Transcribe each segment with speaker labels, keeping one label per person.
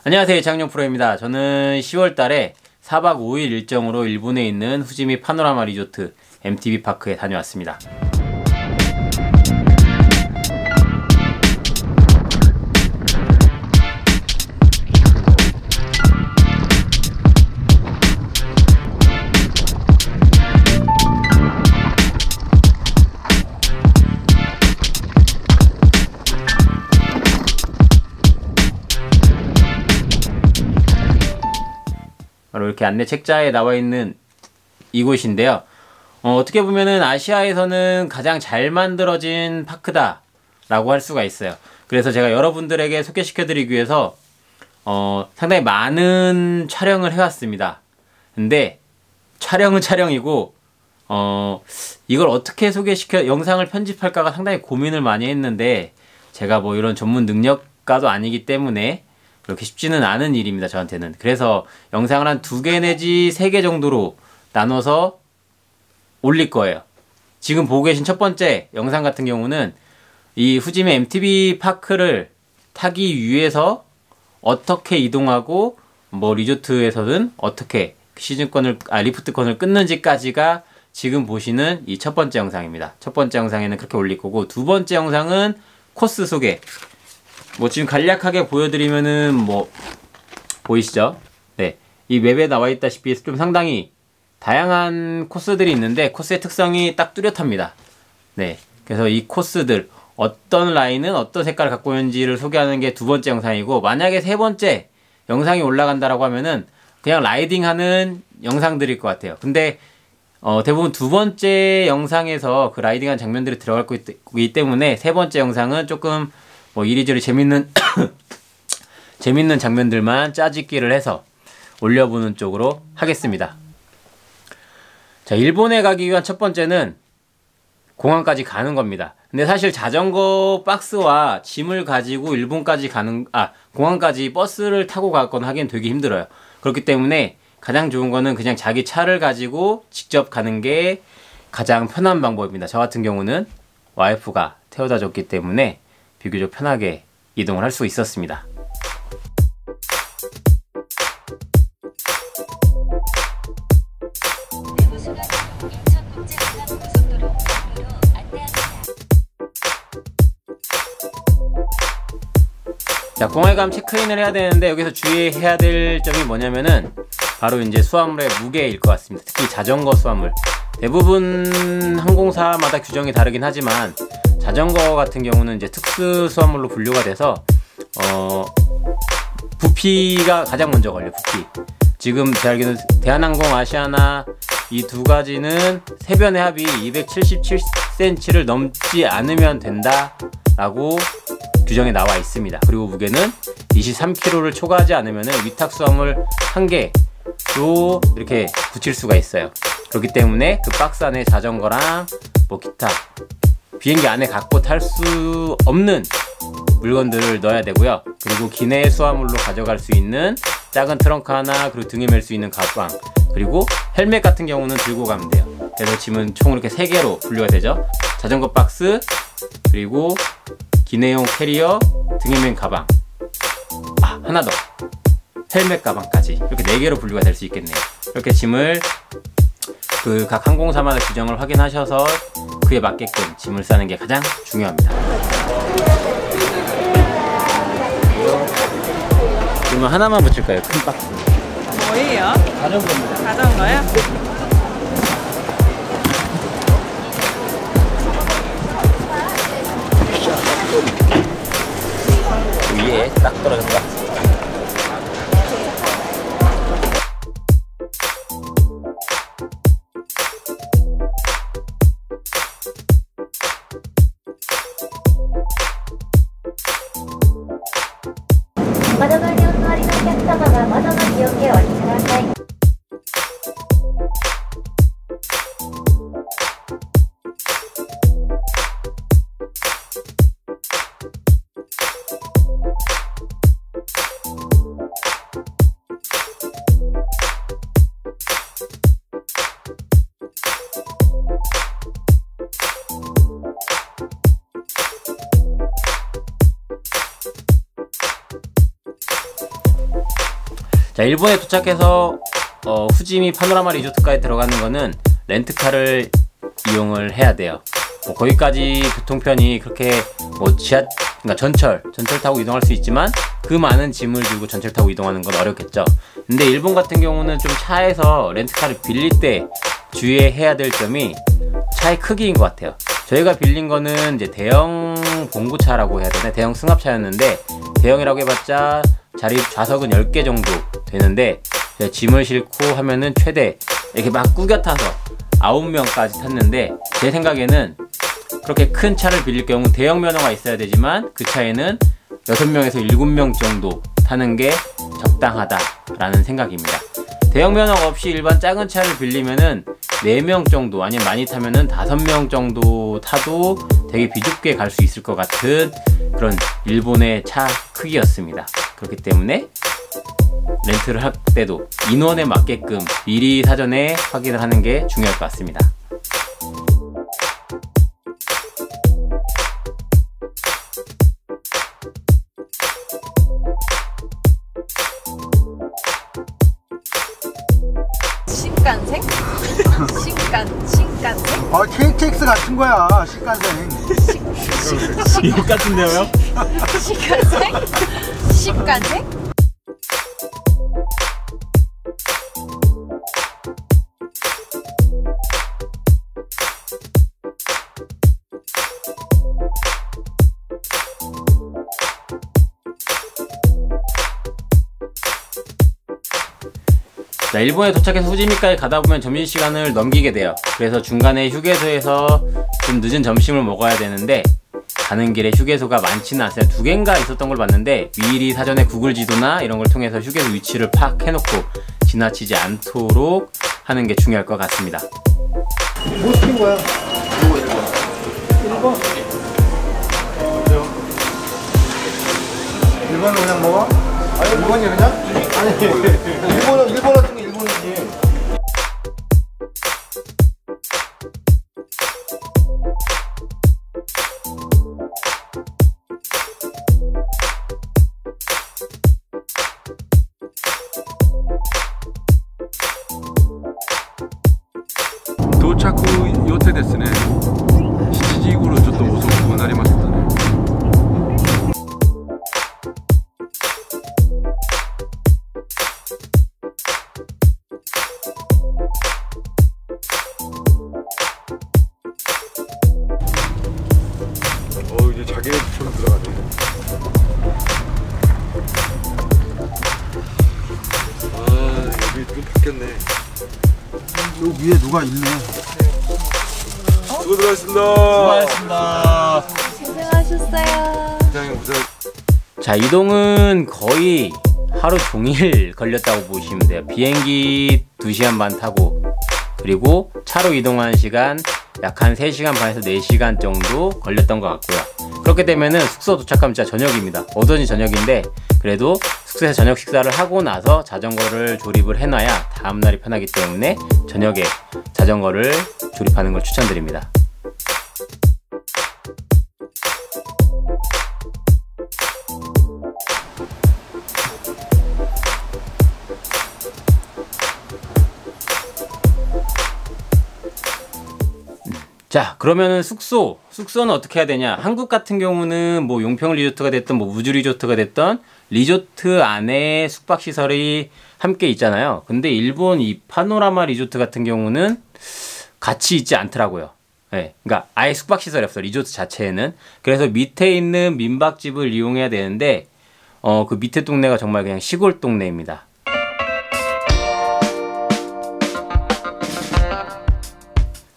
Speaker 1: 안녕하세요, 이창용 프로입니다. 저는 10월 달에 4박 5일 일정으로 일본에 있는 후지미 파노라마 리조트 MTB 파크에 다녀왔습니다. 바로 이렇게 안내 책자에 나와 있는 이곳인데요. 어떻게 보면은 아시아에서는 가장 잘 만들어진 파크다 라고 할 수가 있어요. 그래서 제가 여러분들에게 소개시켜 드리기 위해서 상당히 많은 촬영을 해왔습니다. 근데 촬영은 촬영이고 이걸 어떻게 영상을 편집할까가 상당히 고민을 많이 했는데, 제가 뭐 이런 전문 능력가도 아니기 때문에 그렇게 쉽지는 않은 일입니다, 저한테는. 그래서 영상을 한 2개 내지 3개 정도로 나눠서 올릴 거예요. 지금 보고 계신 첫 번째 영상 같은 경우는 이 후지미 MTB 파크를 타기 위해서 어떻게 이동하고 뭐 리조트에서는 어떻게 리프트권을 끊는지까지가 지금 보시는 이 첫 번째 영상입니다. 첫 번째 영상에는 그렇게 올릴 거고, 두 번째 영상은 코스 소개. 뭐 지금 간략하게 보여드리면은 뭐 보이시죠? 네, 이 맵에 나와 있다시피 좀 상당히 다양한 코스들이 있는데 코스의 특성이 딱 뚜렷합니다. 네, 그래서 이 코스들 어떤 라인은 어떤 색깔을 갖고 있는지를 소개하는 게 두 번째 영상이고, 만약에 세 번째 영상이 올라간다라고 하면은 그냥 라이딩하는 영상들일 것 같아요. 근데 대부분 두 번째 영상에서 그 라이딩한 장면들이 들어갈 거기 때문에 세 번째 영상은 조금 뭐 이리저리 재밌는 재밌는 장면들만 짜집기를 해서 올려보는 쪽으로 하겠습니다. 자, 일본에 가기 위한 첫 번째는 공항까지 가는 겁니다. 근데 사실 자전거 박스와 짐을 가지고 일본까지 공항까지 버스를 타고 가거나 하기엔 되게 힘들어요. 그렇기 때문에 가장 좋은 거는 그냥 자기 차를 가지고 직접 가는 게 가장 편한 방법입니다. 저 같은 경우는 와이프가 태워다 줬기 때문에 비교적 편하게 이동을 할 수 있었습니다. 자, 공항에 가면 체크인을 해야 되는데 여기서 주의해야 될 점이 뭐냐면은 바로 이제 수화물의 무게일 것 같습니다. 특히 자전거 수화물. 대부분 항공사마다 규정이 다르긴 하지만 자전거 같은 경우는 이제 특수 수화물로 분류가 돼서 부피가 가장 먼저 걸려요. 부피. 지금 제가 알기로는 대한항공, 아시아나 이 두 가지는 세변의 합이 277cm를 넘지 않으면 된다라고 규정에 나와 있습니다. 그리고 무게는 23kg를 초과하지 않으면 위탁 수화물 1개로 이렇게 붙일 수가 있어요. 그렇기 때문에 그 박스 안에 자전거랑 뭐 기타 비행기 안에 갖고 탈 수 없는 물건들을 넣어야 되고요. 그리고 기내 수화물로 가져갈 수 있는 작은 트렁크 하나, 그리고 등에 맬 수 있는 가방, 그리고 헬멧 같은 경우는 들고 가면 돼요. 그래서 짐은 총 이렇게 3개로 분류가 되죠. 자전거 박스, 그리고 기내용 캐리어, 등에 맨 가방, 하나 더, 헬멧 가방까지 이렇게 4개로 분류가 될 수 있겠네요. 이렇게 짐을 그 각 항공사마다 규정을 확인하셔서 그에 맞게끔 짐을 싸는 게 가장 중요합니다. 그러면 하나만 붙일까요? 큰 박스.
Speaker 2: 뭐예요?
Speaker 1: 자전거입니다.
Speaker 2: 자전거요?
Speaker 1: 위에 딱 떨어졌다. 자, 일본에 도착해서 후지미 파노라마 리조트까지 들어가는 거는 렌트카를 이용을 해야 돼요. 거기까지 교통편이 그렇게 그러니까 전철 타고 이동할 수 있지만 그 많은 짐을 들고 전철 타고 이동하는 건 어렵겠죠. 근데 일본 같은 경우는 좀 차에서 렌트카를 빌릴 때 주의해야 될 점이 차의 크기인 것 같아요. 저희가 빌린 거는 이제 대형 봉구차라고 해야 되나? 대형 승합차였는데, 대형이라고 해봤자 좌석은 10개 정도 되는데, 짐을 싣고 하면은 최대 이렇게 막 꾸겨 타서 9명까지 탔는데, 제 생각에는 그렇게 큰 차를 빌릴 경우 대형 면허가 있어야 되지만 그 차에는 6명에서 7명 정도 타는 게 적당하다라는 생각입니다. 대형 면허가 없이 일반 작은 차를 빌리면은 4명 정도, 아니면 많이 타면은 5명 정도 타도 되게 비좁게 갈 수 있을 것 같은 그런 일본의 차 크기였습니다. 그렇기 때문에 렌트를 할 때도 인원에 맞게끔 미리 사전에 확인을 하는 게 중요할 것 같습니다.
Speaker 2: 신간생? 신간생?
Speaker 3: KTX 같은 거야, 신간생.
Speaker 1: 이거 같은데요?
Speaker 2: 신간생? 신간생?
Speaker 1: 자, 일본에 도착해서 후지미까지 가다 보면 점심시간을 넘기게 돼요. 그래서 중간에 휴게소에서 좀 늦은 점심을 먹어야 되는데, 가는 길에 휴게소가 많지는 않아요. 2개인가 있었던 걸 봤는데, 미리 사전에 구글 지도나 이런 걸 통해서 휴게소 위치를 파악해놓고 지나치지 않도록 하는 게 중요할 것 같습니다.
Speaker 3: 뭐 시킨 거야? 이거 1번. 1번은 그냥 먹어? 아니, 1번이 그냥? 아니, 1번 같은 게 1번이지.
Speaker 4: 도착 후予定ですね。7時頃ちょっと遅くなりましたね。이제 자기네처럼 들어가네. 아, 여기 좀 바뀌었네.
Speaker 3: 여기 위에 누가 있네.
Speaker 4: 수고 들어가셨습니다.
Speaker 1: 수고하셨습니다.
Speaker 2: 고생하셨어요.
Speaker 4: 굉장히 고생.
Speaker 1: 자, 이동은 거의 하루 종일 걸렸다고 보시면 돼요. 비행기 2시간 반 타고, 그리고 차로 이동하는 시간 약 한 3시간 반에서 4시간 정도 걸렸던 것 같고요. 그렇게 되면은 숙소 도착하면 진짜 저녁입니다. 오전이 저녁인데, 그래도 숙소에서 저녁 식사를 하고 나서 자전거를 조립을 해놔야 다음날이 편하기 때문에 저녁에 자전거를 조립하는 걸 추천드립니다. 자, 그러면은 숙소는 어떻게 해야 되냐? 한국 같은 경우는 뭐 용평 리조트가 됐든 뭐 우주 리조트가 됐던 리조트 안에 숙박시설이 함께 있잖아요. 근데 일본 이 파노라마 리조트 같은 경우는 같이 있지 않더라고요. 네, 그러니까 아예 숙박시설이 없어, 리조트 자체에는. 그래서 밑에 있는 민박집을 이용해야 되는데, 그 밑에 동네가 정말 그냥 시골 동네입니다.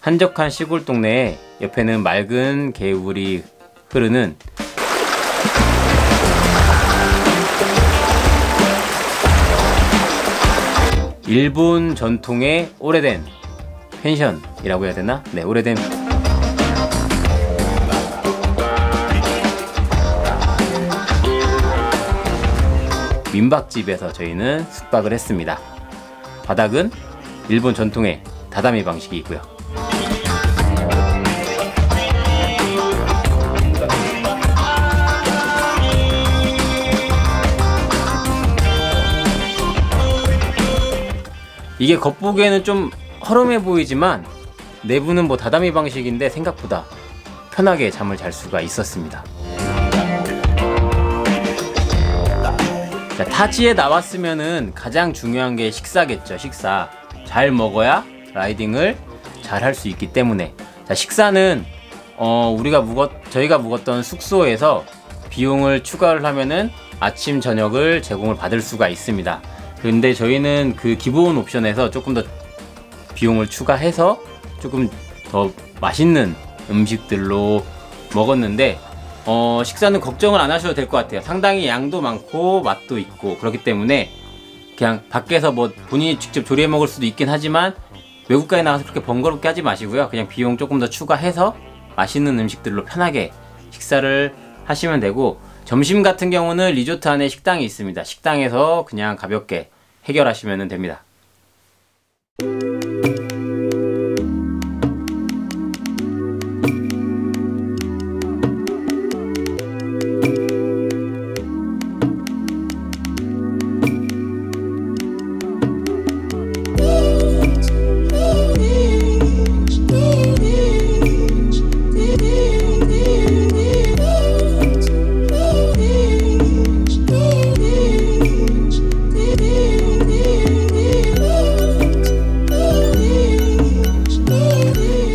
Speaker 1: 한적한 시골 동네에 옆에는 맑은 개울이 흐르는 일본 전통의 오래된 펜션이라고 해야 되나? 네, 오래된 민박집에서 저희는 숙박을 했습니다. 바닥은 일본 전통의 다다미 방식이 있고요. 이게 겉보기에는 좀 허름해 보이지만 내부는 뭐 다다미 방식인데 생각보다 편하게 잠을 잘 수가 있었습니다. 자, 타지에 나왔으면은 가장 중요한 게 식사겠죠. 식사 잘 먹어야 라이딩을 잘 할 수 있기 때문에, 자, 식사는 저희가 묵었던 숙소에서 비용을 추가를 하면은 아침 저녁을 제공을 받을 수가 있습니다. 근데 저희는 그 기본 옵션에서 조금 더 비용을 추가해서 조금 더 맛있는 음식들로 먹었는데, 식사는 걱정을 안 하셔도 될 것 같아요. 상당히 양도 많고 맛도 있고 그렇기 때문에 그냥 밖에서 뭐 본인이 직접 조리해 먹을 수도 있긴 하지만 외국가에 나가서 그렇게 번거롭게 하지 마시고요. 그냥 비용 조금 더 추가해서 맛있는 음식들로 편하게 식사를 하시면 되고, 점심 같은 경우는 리조트 안에 식당이 있습니다. 식당에서 그냥 가볍게 해결하시면 됩니다.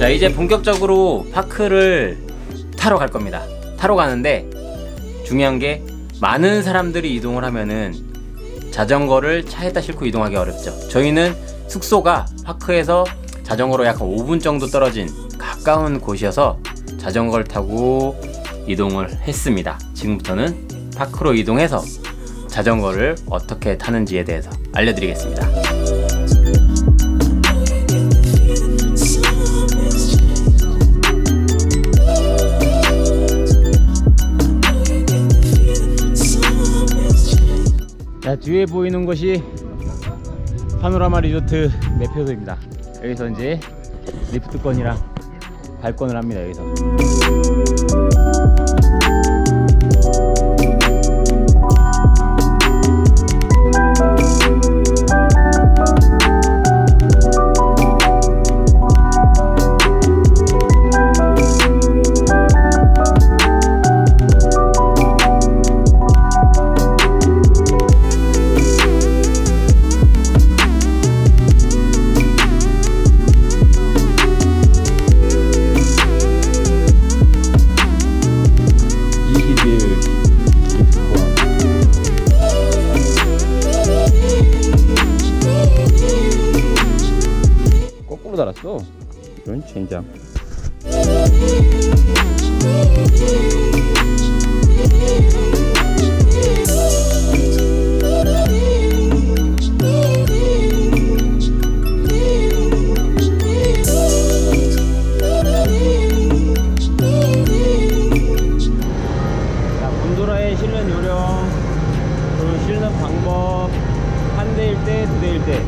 Speaker 1: 자, 이제 본격적으로 파크를 타러 갈 겁니다. 타러 가는데 중요한 게 많은 사람들이 이동을 하면은 자전거를 차에다 싣고 이동하기 어렵죠. 저희는 숙소가 파크에서 자전거로 약 5분 정도 떨어진 가까운 곳이어서 자전거를 타고 이동을 했습니다. 지금부터는 파크로 이동해서 자전거를 어떻게 타는지에 대해서 알려드리겠습니다. 자, 뒤에 보이는 곳이 파노라마 리조트 매표소입니다. 여기서 이제 리프트권이랑 발권을 합니다. 여기서. 거꾸로 달았어. 이런 젠장. 자, 곤도라에 실는 요령, 그리고 실는 방법, 한 대일 때, 두 대일 때.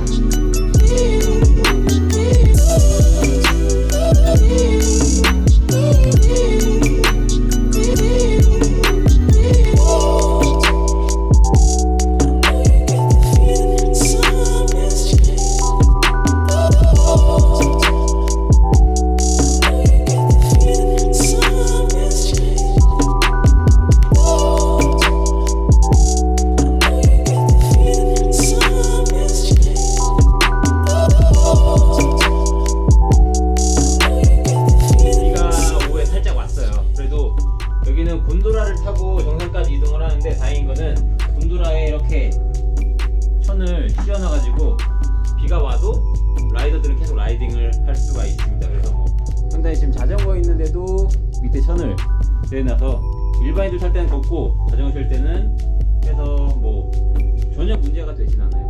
Speaker 1: 곤도라를 타고 정상까지 이동을 하는데 다행인 거는 곤도라에 이렇게 천을 씌워놔가지고 비가 와도 라이더들은 계속 라이딩을 할 수가 있습니다. 그래서 뭐 상당히 지금 자전거 있는데도 밑에 천을 대놔서 일반인들 탈 때는 걷고 자전거 탈 때는 해서 뭐 전혀 문제가 되진 않아요.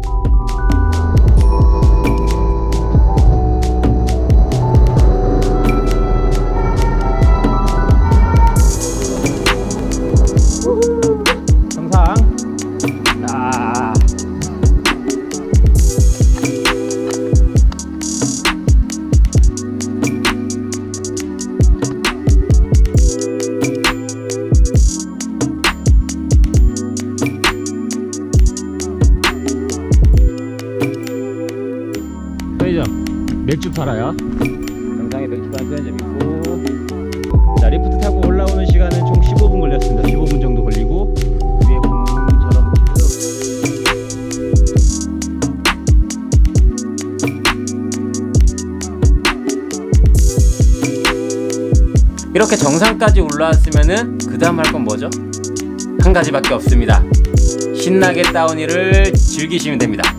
Speaker 1: 맥주 팔아요. 영상에 맥주 파는 편의점 있고. 자, 리프트 타고 올라오는 시간은 총 15분 걸렸습니다. 15분 정도 걸리고 위에 공처럼 이렇게 정상까지 올라왔으면은 그 다음 할 건 뭐죠? 한 가지밖에 없습니다. 신나게 다운힐을 즐기시면 됩니다.